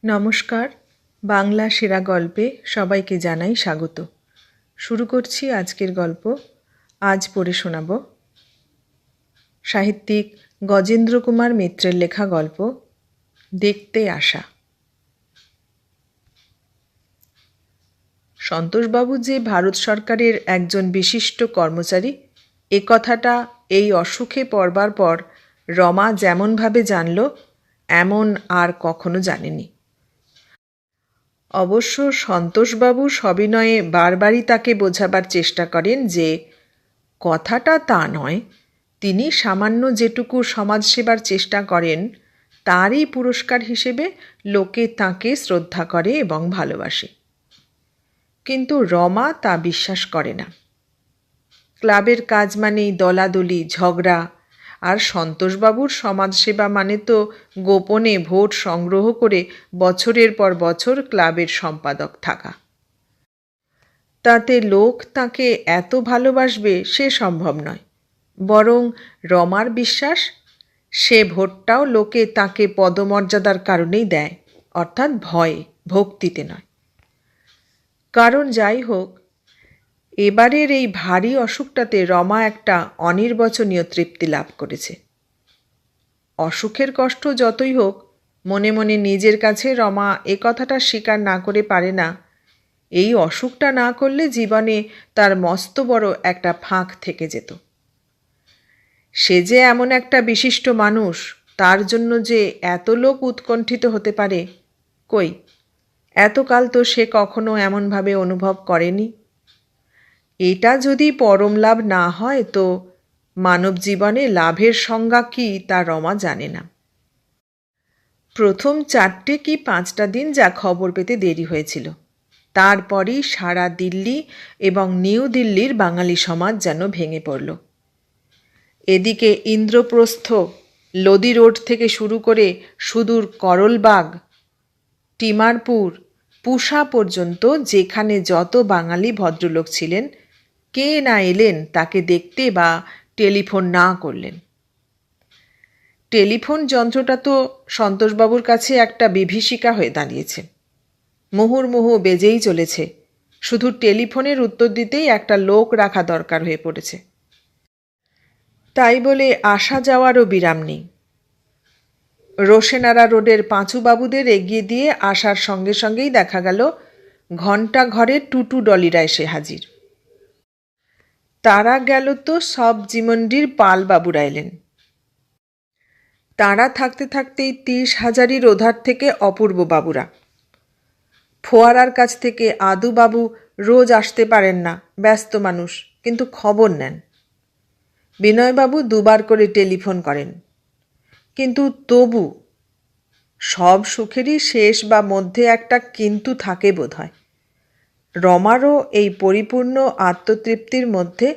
নমস্কার, বাংলা সেরা গল্পে সবাইকে জানাই স্বাগত। শুরু করছি আজকের গল্প। আজ পড়ে শোনাব সাহিত্যিক গজেন্দ্র কুমার মিত্রের লেখা গল্প দেখতে আসা। সন্তোষবাবু যে ভারত সরকারের একজন বিশিষ্ট কর্মচারী, এ কথাটা এই অসুখে পড়বার পর রমা যেমনভাবে জানল, এমন আর কখনো জানেনি। অবশ্য সন্তোষবাবু সবিনয়ে বারবারই তাকে বোঝাবার চেষ্টা করেন যে কথাটা তা নয়, তিনি সামান্য যেটুকু সমাজসেবার চেষ্টা করেন তারই পুরস্কার হিসেবে লোকে তাঁকে শ্রদ্ধা করে এবং ভালোবাসে। কিন্তু রমা তা বিশ্বাস করে না। ক্লাবের কাজ মানেই দলাদলি, ঝগড়া, আর সন্তোষবাবুর সমাজসেবা মানে তো গোপনে ভোট সংগ্রহ করে বছরের পর বছর ক্লাবের সম্পাদক থাকা। তাতে লোক তাকে এত ভালোবাসবে সে সম্ভব নয়। বরং রমার বিশ্বাস, সে ভোটটাও লোকে তাকে পদমর্যাদার কারণেই দেয়, অর্থাৎ ভয়ে, ভক্তিতে নয়। কারণ যাই হোক, এবারের এই ভারী অসুখটাতে রমা একটা অনির্বচনীয় তৃপ্তি লাভ করেছে। অসুখের কষ্ট যতই হোক, মনে মনে নিজের কাছে রমা এ কথাটা স্বীকার না করে পারে না, এই অসুখটা না করলে জীবনে তার মস্ত বড় একটা ফাঁক থেকে যেত। সে যে এমন একটা বিশিষ্ট মানুষ, তার জন্য যে এত লোক উৎকণ্ঠিত হতে পারে, কই, এতকাল তো সে কখনো এমনভাবে অনুভব করেনি। এটা যদি পরম লাভ না হয় তো মানব জীবনে লাভের সংজ্ঞা কী তা রমা জানে না। প্রথম 4টে কি 5টা দিন যা খবর পেতে দেরি হয়েছিল, তারপরই সারা দিল্লি এবং নিউ দিল্লির বাঙালি সমাজ যেন ভেঙে পড়ল। এদিকে ইন্দ্রপ্রস্থ, লোদি রোড থেকে শুরু করে সুদূর করলবাগ, টিমারপুর, পুষা পর্যন্ত যেখানে যত বাঙালি ভদ্রলোক ছিলেন, কে না এলেন তাকে দেখতে বা টেলিফোন না করলেন। টেলিফোন যন্ত্রটা তো সন্তোষবাবুর কাছে একটা বিভীষিকা হয়ে দাঁড়িয়েছে। মুহুর্মুহু বেজেই চলেছে, শুধু টেলিফোনের উত্তর দিতেই একটা লোক রাখা দরকার হয়ে পড়েছে। তাই বলে আসা যাওয়ারও বিরাম নেই। রোশেনারা রোডের পাঁচুবাবুদের এগিয়ে দিয়ে আসার সঙ্গে সঙ্গেই দেখা গেল ঘণ্টা ঘরে টুটু ডলিরা এসে হাজির। তারা গেল তো সব জীবনডির পালবাবুরা এলেন। তারা থাকতে থাকতেই 30,000-এর ওধার থেকে অপূর্ব বাবুরা। ফোয়ারার কাছ থেকে আদুবাবু রোজ আসতে পারেন না, ব্যস্ত মানুষ, কিন্তু খবর নেন। বিনয়বাবু 2বার করে টেলিফোন করেন, কিন্তু তবু সব সুখেরই শেষ বা মধ্যে একটা কিন্তু থাকে বোধহয়। রমারও এই পরিপূর্ণ আত্মতৃপ্তির মধ্যে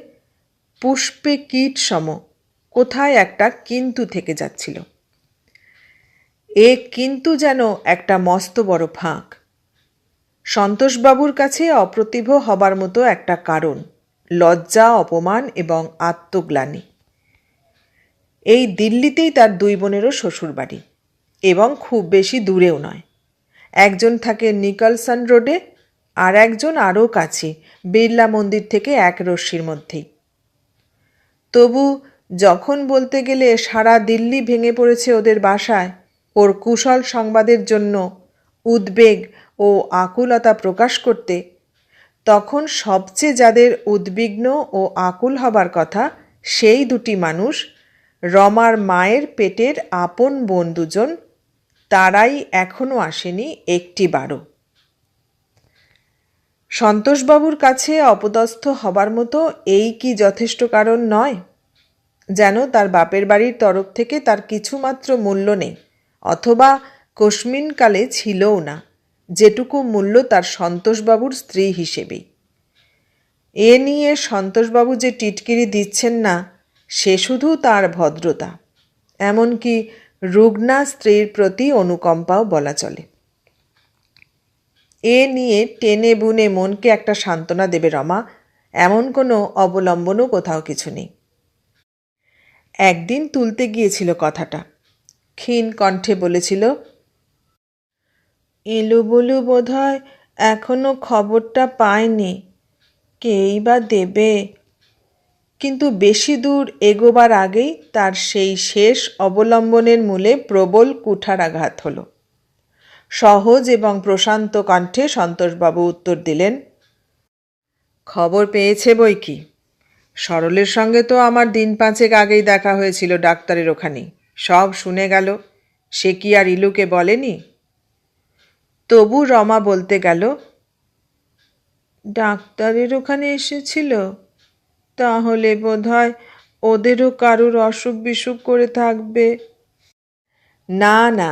পুষ্পে কীট সম কোথায় একটা কিন্তু থেকে যাচ্ছিল। এ কিন্তু যেন একটা মস্ত বড় ফাঁক। সন্তোষবাবুর কাছে অপ্রতিভ হবার মতো একটা কারণ, লজ্জা, অপমান এবং আত্মগ্লানি। এই দিল্লিতেই তার 2 বোনেরও শ্বশুরবাড়ি, এবং খুব বেশি দূরেও নয়। একজন থাকে নিকলসন রোডে, আর একজন আরও কাছে, বিড়লা মন্দির থেকে 1 রশ্মির মধ্যেই। তবু যখন বলতে গেলে সারা দিল্লি ভেঙে পড়েছে ওদের বাসায় ওর কুশল সংবাদের জন্য উদ্বেগ ও আকুলতা প্রকাশ করতে, তখন সবচেয়ে যাদের উদ্বিগ্ন ও আকুল হবার কথা সেই 2টি মানুষ, রমার মায়ের পেটের আপন বোন 2জন, তারাই এখনো আসেনি 1টিবারও। সন্তোষবাবুর কাছে অপদস্থ হবার মতো এই কি যথেষ্ট কারণ নয়? যেন তার বাপের বাড়ির তরফ থেকে তার কিছুমাত্র মূল্য নেই, অথবা কস্মিনকালে ছিলও না, যেটুকু মূল্য তার সন্তোষবাবুর স্ত্রী হিসেবেই। এ নিয়ে সন্তোষবাবু যে টিটকিরি দিচ্ছেন না, সে শুধু তার ভদ্রতা, এমনকি রুগ্না স্ত্রীর প্রতি অনুকম্পাও বলা চলে। এ নিয়ে টেনে বুনে মনকে একটা সান্ত্বনা দেবে রমা, এমন কোনো অবলম্বনও কোথাও কিছু নেই। একদিন তুলতে গিয়েছিল কথাটা, ক্ষীণ কণ্ঠে বলেছিল, ইলু বলু বোধহয় এখনো খবরটা পায়নি, কেই বা দেবে। কিন্তু বেশি দূর এগোবার আগেই তার সেই শেষ অবলম্বনের মূলে প্রবল কুঠারাঘাত হল। সহজ এবং প্রশান্ত কণ্ঠে সন্তোষবাবু উত্তর দিলেন, খবর পেয়েছে বই কি। সরলের সঙ্গে তো আমার দিন 5 আগেই দেখা হয়েছিল ডাক্তারের ওখানেই, সব শুনে গেল। সে কি আর ইলুকে বলেনি? তবু রমা বলতে গেল, ডাক্তারের ওখানে এসেছিল? তাহলে বোধহয় ওদেরও কারুর অসুখ বিসুখ করে থাকবে। না না,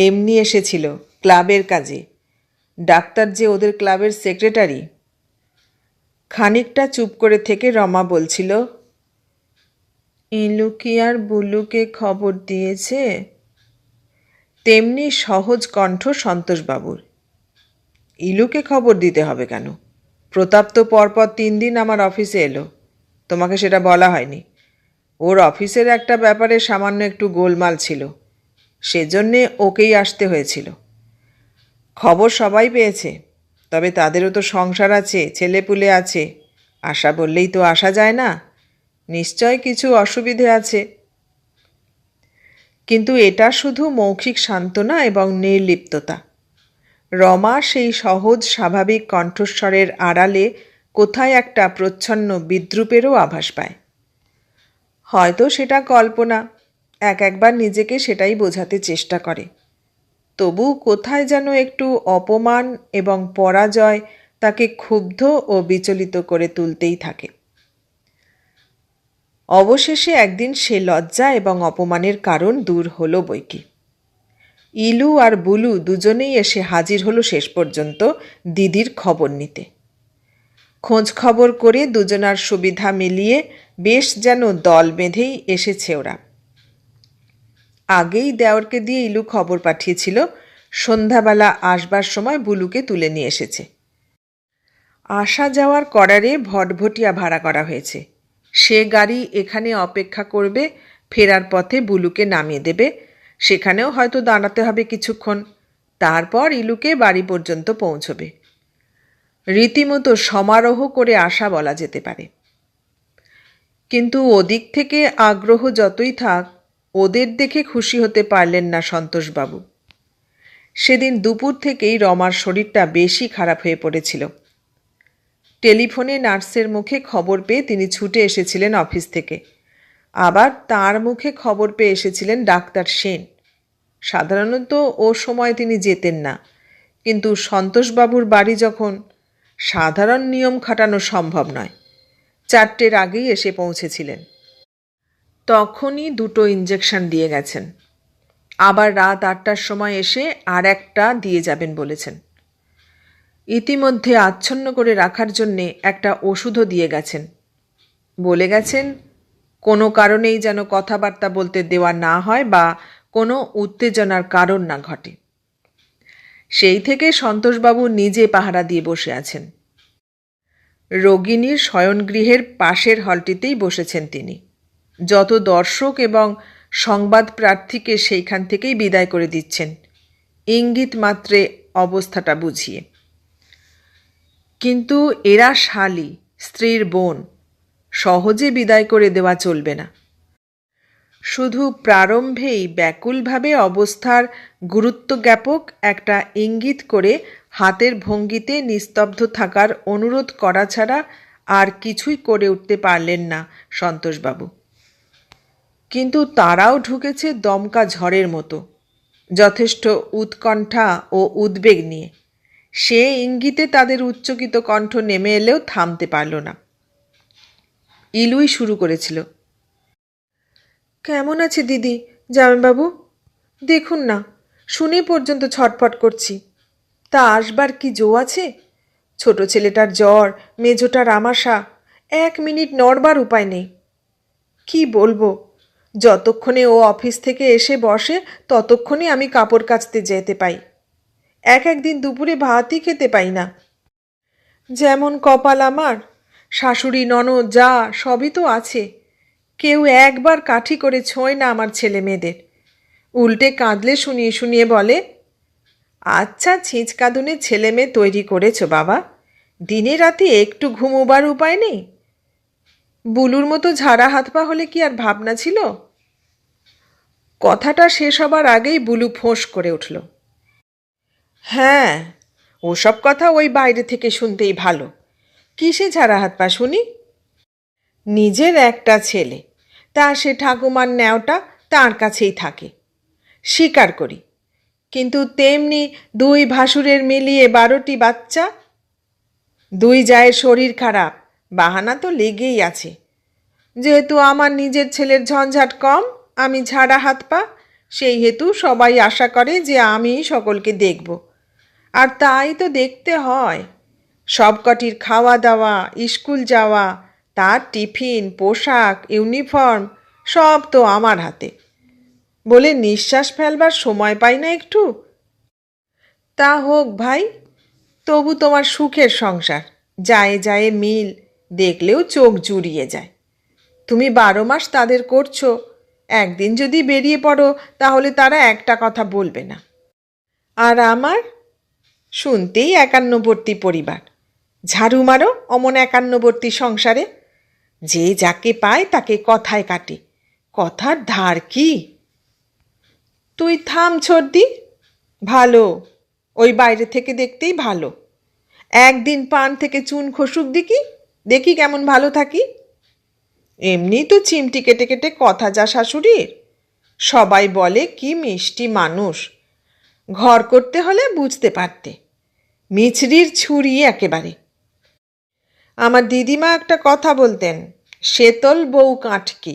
এমনি এসেছিল, ক্লাবের কাজে। ডাক্তার যে ওদের ক্লাবের সেক্রেটারি। খানিকটা চুপ করে থেকে রমা বলছিল, ইলু কি আর বুলুকে খবর দিয়েছে? তেমনি সহজ কণ্ঠ সন্তোষবাবুর। ইলুকে খবর দিতে হবে কেন? প্রতাপ তো পরপর 3 দিন আমার অফিসে এলো, তোমাকে সেটা বলা হয়নি? ওর অফিসের একটা ব্যাপারে সামান্য একটু গোলমাল ছিল, সেজন্যে ওকেই আসতে হয়েছিল। খবর সবাই পেয়েছে, তবে তাদেরও তো সংসার আছে, ছেলেপুলে আছে। আশা বললেই তো আসা যায় না, নিশ্চয় কিছু অসুবিধে আছে। কিন্তু এটা শুধু মৌখিক সান্ত্বনা এবং নির্লিপ্ততা। রমা সেই সহজ স্বাভাবিক কণ্ঠস্বরের আড়ালে কোথায় একটা প্রচ্ছন্ন বিদ্রূপেরও আভাস পায়। হয়তো সেটা কল্পনা, একবার নিজেকে সেটাই বোঝাতে চেষ্টা করে। তবু কোথায় যেন একটু অপমান এবং পরাজয় তাকে ক্ষুব্ধ ও বিচলিত করে তুলতেই থাকে। অবশেষে একদিন সে লজ্জা এবং অপমানের কারণ দূর হলো বৈকি। ইলু আর বুলু দুজনেই এসে হাজির হলো শেষ পর্যন্ত দিদির খবর নিতে। খোঁজ খবর করে দুজনার সুবিধা মিলিয়ে বেশ যেন দল বেঁধেই এসেছে ওরা। আগেই দেওরকে দিয়ে ইলু খবর পাঠিয়েছিল সন্ধ্যাবেলা আসবার সময় বুলুকে তুলে নিয়ে এসেছে। আসা যাওয়ার করারে ভটভটিয়া ভাড়া করা হয়েছে। সে গাড়ি এখানে অপেক্ষা করবে, ফেরার পথে বুলুকে নামিয়ে দেবে, সেখানেও হয়তো দাঁড়াতে হবে কিছুক্ষণ, তারপর ইলুকে বাড়ি পর্যন্ত পৌঁছবে। রীতিমতো সমারোহ করে আসা বলা যেতে পারে। কিন্তু ওদিক থেকে আগ্রহ যতই থাক, ওদের দেখে খুশি হতে পারলেন না সন্তোষবাবু। সেদিন দুপুর থেকেই রমার শরীরটা বেশি খারাপ হয়ে পড়েছিল। টেলিফোনে নার্সের মুখে খবর পেয়ে তিনি ছুটে এসেছিলেন অফিস থেকে। আবার তার মুখে খবর পেয়ে এসেছিলেন ডাক্তার সেন। সাধারণত ও সময় তিনি যেতেন না, কিন্তু সন্তোষবাবুর বাড়ি যখন, সাধারণ নিয়ম খাটানো সম্ভব নয়। 4টের আগেই এসে পৌঁছেছিলেন। তখনই 2টো ইঞ্জেকশন দিয়ে গেছেন। আবার রাত 8টার সময় এসে আর একটা দিয়ে যাবেন বলেছেন। ইতিমধ্যে আচ্ছন্ন করে রাখার জন্যে একটা ওষুধও দিয়ে গেছেন। বলে গেছেন কোনো কারণেই যেন কথাবার্তা বলতে দেওয়া না হয় বা কোনো উত্তেজনার কারণ না ঘটে। সেই থেকে সন্তোষবাবু নিজে পাহারা দিয়ে বসে আছেন। রোগিণীর শয়নগৃহের পাশের হলটিতেই বসেছেন তিনি। যত দর্শক এবং সংবাদ প্রার্থীকে সেইখান থেকেই বিদায় করে দিচ্ছেন, ইঙ্গিত মাত্রে অবস্থাটা বুঝিয়ে। কিন্তু এরা শালী, স্ত্রীর বোন, সহজে বিদায় করে দেওয়া চলবে না। শুধু প্রারম্ভেই ব্যাকুলভাবে অবস্থার গুরুত্বজ্ঞাপক একটা ইঙ্গিত করে হাতের ভঙ্গিতে নিস্তব্ধ থাকার অনুরোধ করা ছাড়া আর কিছুই করে উঠতে পারলেন না সন্তোষবাবু। কিন্তু তারাও ঢুকেছে দমকা ঝড়ের মতো, যথেষ্ট উৎকণ্ঠা ও উদ্বেগ নিয়ে। সে ইঙ্গিতে তাদের উচ্চকিত কণ্ঠ নেমে এলেও থামতে পারল না। ইলুই শুরু করেছিল, কেমন আছে দিদি, জামাইবাবু? দেখুন না, শুনে পর্যন্ত ছটফট করছি। তা আসবার কি জো আছে? ছোট ছেলেটার জ্বর, মেজোটার আমাশা, 1 মিনিট নড়বার উপায় নেই। কি বলবো, যতক্ষণে ও অফিস থেকে এসে বসে ততক্ষণে আমি কাপড় কাচতে যেতে পাই। একদিন দুপুরে ভাতই খেতে পাই না। যেমন কপাল আমার, শাশুড়ি ননদ যা সবই তো আছে, কেউ একবার কাঠি করে ছোঁয় না আমার ছেলে মেয়েদের। উল্টে কাঁদলে শুনিয়ে শুনিয়ে বলে, আচ্ছা ছিঁচকাদুনে ছেলে মেয়ে তৈরি করেছ বাবা, দিনে রাতে একটু ঘুমোবার উপায় নেই? বুলুর মতো ঝাড়া হাত পা হলে কি আর ভাবনা ছিল? কথাটা শেষ হবার আগেই বুলু ফোঁস করে উঠল। হ্যাঁ, ওসব কথা ওই বাইরে থেকে শুনতেই ভালো। কিসে ঝাড়া হাত পা শুনি? নিজের একটা ছেলে, তা সে ঠাকুমার ন্যাওটা তার কাছেই থাকে, স্বীকার করি। কিন্তু তেমনি দুই ভাসুরের মিলিয়ে 12টি বাচ্চা, দুই জায়ের শরীর খারাপ, বাহানা তো লেগেই আছে। যেহেতু আমার নিজের ছেলের ঝঞ্ঝাট কম, আমি ঝাড়া হাত পা, সেই হেতু সবাই আশা করে যে আমিই সকলকে দেখব। আর তাই তো দেখতে হয়। সবকটির খাওয়া দাওয়া, স্কুল যাওয়া, তার টিফিন, পোশাক, ইউনিফর্ম সব তো আমার হাতে। বলে নিঃশ্বাস ফেলবার সময় পাই না একটু? তা হোক ভাই, তবু তোমার সুখের সংসার, যায় যায় মিল, দেখলেও চোখ জুড়িয়ে যায়। তুমি 12 মাস তাদের করছো, একদিন যদি বেরিয়ে পড়ো তাহলে তারা একটা কথা বলবে না। আর আমার শুনতেই 51বর্তী পরিবার, ঝাড়ু মারো অমন 51বর্তী সংসারে। যে যাকে পায় তাকে কথায় কাটে, কথার ধার কি? তুই থাম ছোটদি, ভালো, ওই বাইরে থেকে দেখতেই ভালো। একদিন পান থেকে চুন খসুক দেখি, দেখি কেমন ভালো থাকি। এমনি তো চিমটি কেটে কেটে কথা যা শাশুড়ির, সবাই বলে কি মিষ্টি মানুষ। ঘর করতে হলে বুঝতে পারতে, মিছরির ছুরি একেবারে। আমার দিদিমা একটা কথা বলতেন, শেতল বউ কাঠকি।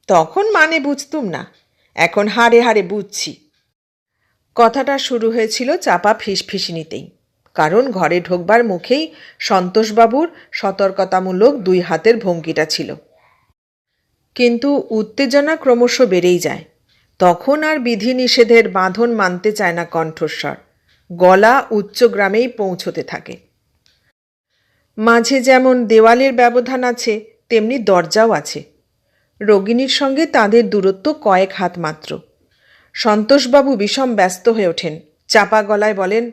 তখন মানে বুঝতুম না, এখন হাড়ে হাড়ে বুঝছি। কথাটা শুরু হয়েছিল চাপা ফিসফিসিনিতেই, কারণ ঘরে ঢোকবার মুখেই সন্তোষবাবুর সতর্কতামূলক 2 হাতের ভঙ্গিটা ছিল। কিন্তু উত্তেজনা ক্রমশ বেড়েই যায়। তখন আর বিধিনিষেধের বাঁধন মানতে চায় না কণ্ঠস্বর, গলা উচ্চগ্রামেই পৌঁছতে থাকে। মাঝে যেমন দেওয়ালের ব্যবধান আছে, তেমনি দরজাও আছে। রোগিণীর সঙ্গে তাদের দূরত্ব কয়েক হাত মাত্র। সন্তোষবাবু বিষম ব্যস্ত হয়ে ওঠেন, চাপা গলায় বলেন,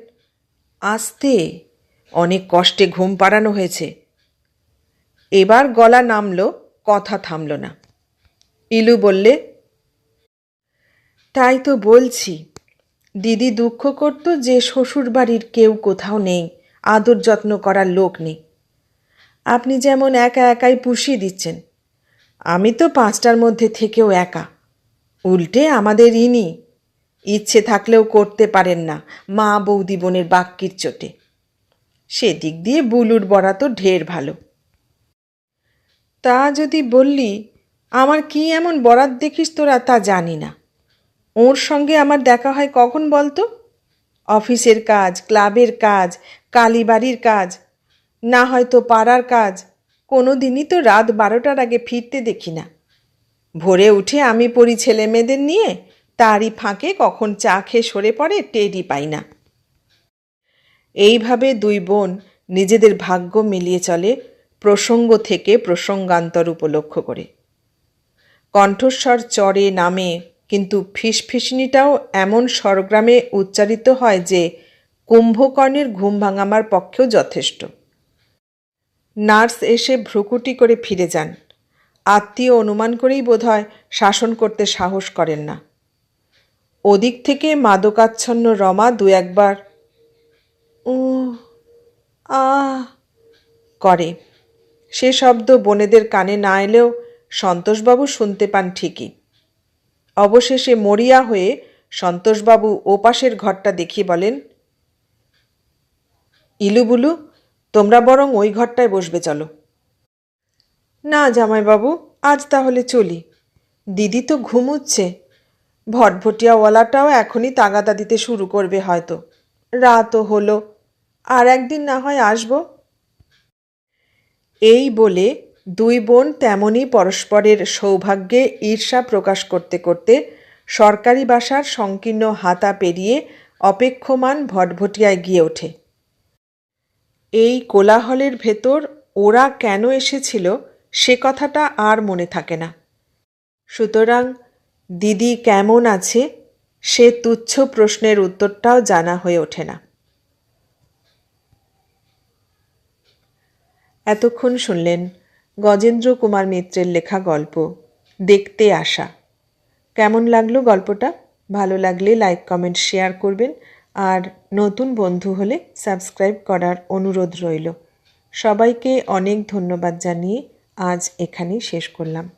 আস্তে, অনেক কষ্টে ঘুম পাড়ানো হয়েছে। এবার গলা নামল, কথা থামল না। ইলু বললে, তাই তো বলছি, দিদি দুঃখ করত যে শ্বশুর বাড়ির কেউ কোথাও নেই, আদর যত্ন করার লোক নেই। আপনি যেমন একা একাই পুষিয়ে দিচ্ছেন, আমি তো 5টার মধ্যে থেকেও একা। উল্টে আমাদের ইনি ইচ্ছে থাকলেও করতে পারেন না, মা বৌদি বোনের বাক্যির চোটে। সেদিক দিয়ে বুলুর বড়া তো ঢের ভালো। তা যদি বললি, আমার কি এমন বরাত দেখিস তোরা তা জানি না। ওর সঙ্গে আমার দেখা হয় কখন বলতো? অফিসের কাজ, ক্লাবের কাজ, কালীবাড়ির কাজ, না হয়তো পাড়ার কাজ। কোনো দিনই তো রাত 12টার আগে ফিরতে দেখি না। ভোরে উঠে আমি পড়ি ছেলে মেয়েদের নিয়ে, তারই ফাঁকে কখন চা খেয়ে সরে পড়ে টেরই পাই না। এইভাবে 2 বোন নিজেদের ভাগ্য মিলিয়ে চলে, প্রসঙ্গ থেকে প্রসঙ্গান্তর উপলক্ষ করে। কণ্ঠস্বর চড়ে নামে, কিন্তু ফিসফিসনিটাও এমন স্বরগ্রামে উচ্চারিত হয় যে কুম্ভকর্ণের ঘুম ভাঙাবার পক্ষেও যথেষ্ট। নার্স এসে ভ্রুকুটি করে ফিরে যান। আত্মীয় অনুমান করেই বোধহয় শাসন করতে সাহস করেন না। ওদিক থেকে মাদকাচ্ছন্ন রমা 2-1বার উ আ করে। সে শব্দ বোনেদের কানে না এলেও সন্তোষবাবু শুনতে পান ঠিকই। অবশেষে মরিয়া হয়ে সন্তোষবাবু ওপাশের ঘরটা দেখিয়ে বলেন, ইলুবুলু, তোমরা বরং ওই ঘরটায় বসবে চলো। না জামাইবাবু, আজ তাহলে চলি। দিদি তো ঘুমুচ্ছে, ভটভটিয়াওয়ালাটাও এখনই তাগাদা দিতে শুরু করবে হয়তো। রাতও হলো, আর একদিন না হয় আসবো। এই বলে 2 বোন তেমনই পরস্পরের সৌভাগ্যে ঈর্ষা প্রকাশ করতে করতে সরকারি বাসার সংকীর্ণ হাতা পেরিয়ে অপেক্ষমান ভটভটিয়ায় গিয়ে ওঠে। এই কোলাহলের ভেতর ওরা কেন এসেছিল সে কথাটা আর মনে থাকে না। সুতরাং দিদি কেমন আছে, সে তুচ্ছ প্রশ্নের উত্তরটাও জানা হয়ে ওঠে না। এতক্ষণ শুনলেন গজেন্দ্র কুমার মিত্রের লেখা গল্প দেখতে আসা। কেমন লাগলো গল্পটা? ভালো লাগলে লাইক, কমেন্ট, শেয়ার করবেন। আর নতুন বন্ধু হলে সাবস্ক্রাইব করার অনুরোধ রইল। সবাইকে অনেক ধন্যবাদ জানিয়ে আজ এখানেই শেষ করলাম।